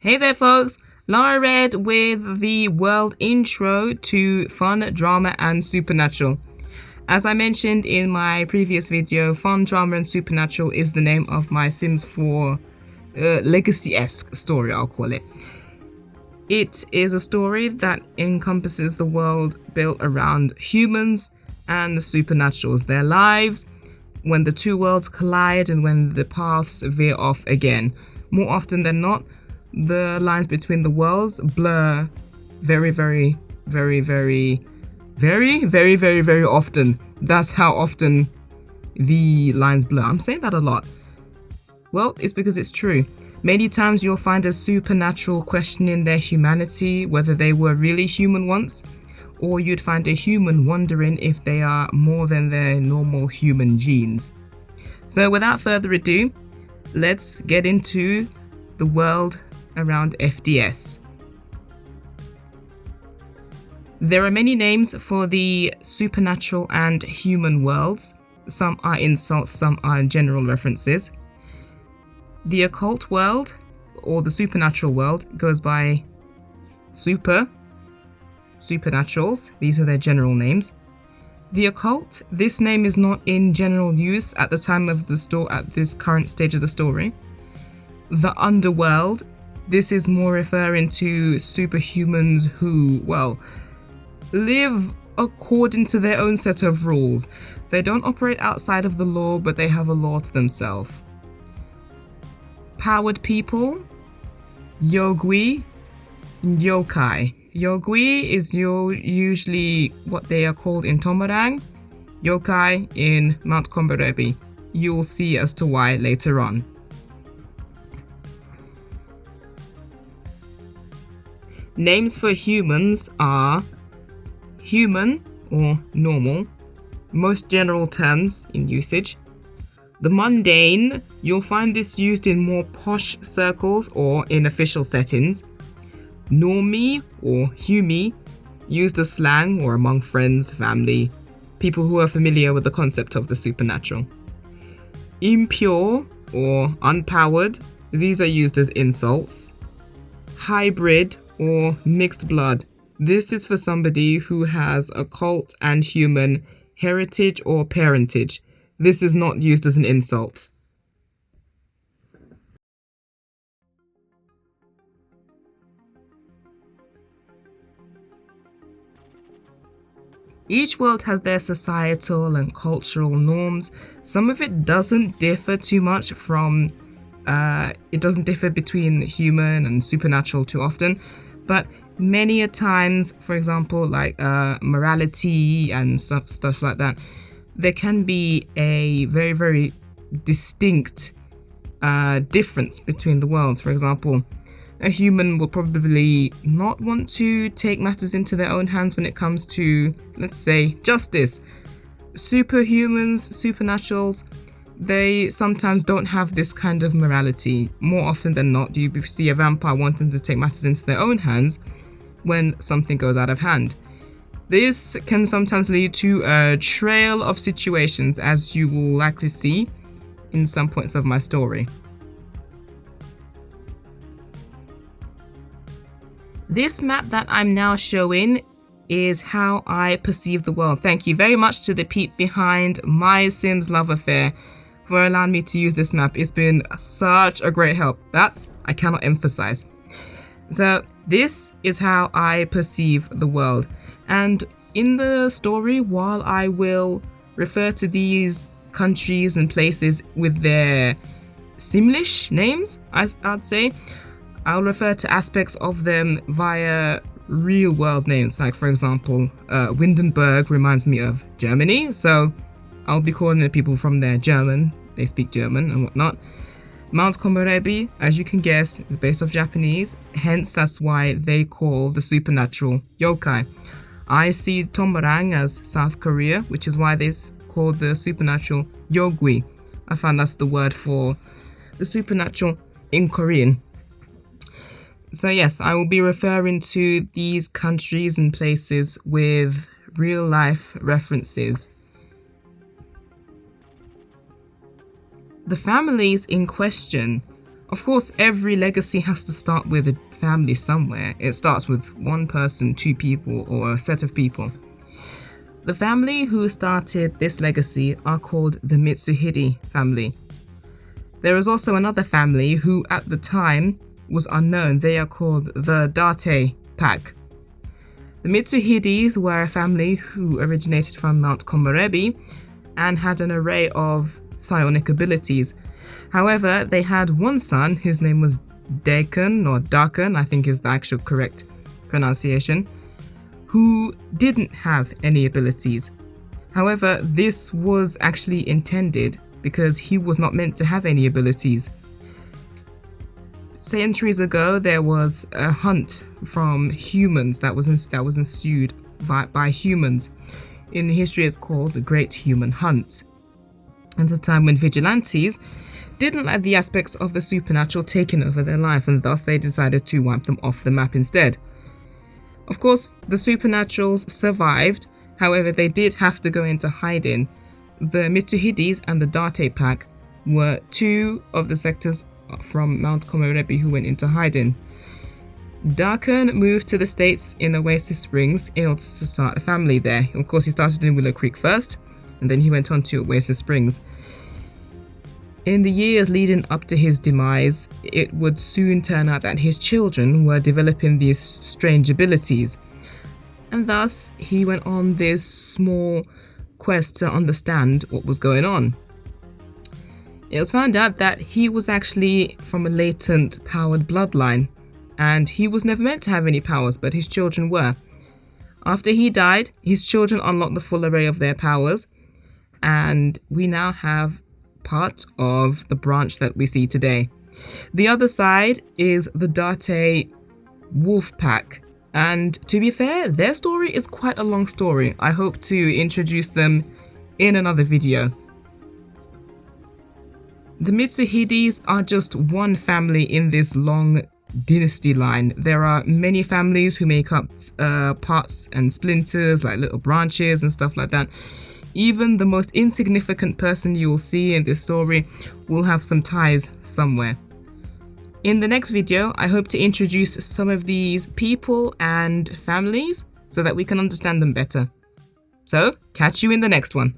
Hey there, folks. Laura Red with the world intro to Fun, Drama, and Supernatural. As I mentioned in my previous video, Fun, Drama, and Supernatural is the name of my Sims 4 legacy-esque story, I'll call it. It is a story that encompasses the world built around humans and the supernaturals, their lives, when the two worlds collide and when the paths veer off again. More often than not, the lines between the worlds blur very often. That's how often the lines blur. I'm saying that a lot. Well, it's because it's true. Many times you'll find a supernatural questioning their humanity, whether they were really human once, or you'd find a human wondering if they are more than their normal human genes. So without further ado, let's get into the world around FDS. There are many names for the supernatural and human worlds. Some are insults, some are general references. The occult world, or the supernatural world, goes by supernaturals. These are their general names. The occult, this name is not in general use at the time of the at this current stage of the story. The underworld, this is more referring to superhumans who, well, live according to their own set of rules. They don't operate outside of the law, but they have a law to themselves. Powered people, Yogui, Yokai. Yogui is usually what they are called in Tomarang, Yokai in Mount Komberebi. You'll see as to why later on. Names for humans are human or normal, most general terms in usage. The mundane, you'll find this used in more posh circles or in official settings. Normie or humie, used as slang or among friends, family, people who are familiar with the concept of the supernatural. Impure or unpowered, these are used as insults. Hybrid or mixed blood, this is for somebody who has occult and human heritage or parentage. This is not used as an insult. Each world has their societal and cultural norms. Some of it doesn't differ too much from, it doesn't differ between human and supernatural too often, but many a times, for example, like morality and stuff like that, there can be a very distinct difference between the worlds. For example, a human will probably not want to take matters into their own hands when it comes to, let's say, justice. Superhumans, supernaturals, they sometimes don't have this kind of morality. More often than not, you see a vampire wanting to take matters into their own hands when something goes out of hand. This can sometimes lead to a trail of situations, as you will likely see in some points of my story. This map that I'm now showing is how I perceive the world. Thank you very much to the peep behind My Sims Love Affair for allowing me to use this map. It's been such a great help. That I cannot emphasize. So this is how I perceive the world. And in the story, while I will refer to these countries and places with their Simlish names, I'd say, I'll refer to aspects of them via real world names. Like, for example, Windenburg reminds me of Germany, so I'll be calling the people from there German. They speak German and whatnot. Mount Komorebi, as you can guess, is based off Japanese, hence that's why they call the supernatural yokai. I see Tomarang as South Korea, which is why they call the supernatural yogui. I found that's the word for the supernatural in Korean. So yes, I will be referring to these countries and places with real life references. The families in question Of course, every legacy has to start with a family somewhere. It starts with one person, two people, or a set of people. The family who started this legacy are called the Mitsuhide family. There is also another family who at the time was unknown. They are called the Date pack. The Mitsuhides were a family who originated from Mount Komorebi and had an array of psionic abilities. However, they had one son whose name was Daken, I think is the actual correct pronunciation, who didn't have any abilities. However, this was actually intended because he was not meant to have any abilities. Centuries ago, there was a hunt from humans that was ensued by humans. In history, it's called the Great Human Hunt. At a time when vigilantes didn't like the aspects of the supernatural taking over their life, and thus they decided to wipe them off the map instead. Of course, the supernaturals survived, however they did have to go into hiding. The Mitsuhides and the Date pack were two of the sectors from Mount Komorebi who went into hiding. Daken moved to the States in Oasis Springs in order to start a family there. Of course, he started in Willow Creek first, and then he went on to Oasis Springs. In the years leading up to his demise, it would soon turn out that his children were developing these strange abilities, and thus he went on this small quest to understand what was going on. It was found out that he was actually from a latent powered bloodline, and he was never meant to have any powers, but his children were. After he died, his children unlocked the full array of their powers, and we now have part of the branch that we see today. The other side is the Date wolf pack, and to be fair, their story is quite a long story. I hope to introduce them in another video. The Mitsuhides are just one family in this long dynasty line. There are many families who make up parts and splinters, like little branches and stuff like that. Even the most insignificant person you will see in this story will have some ties somewhere. In the next video, I hope to introduce some of these people and families so that we can understand them better. So, catch you in the next one.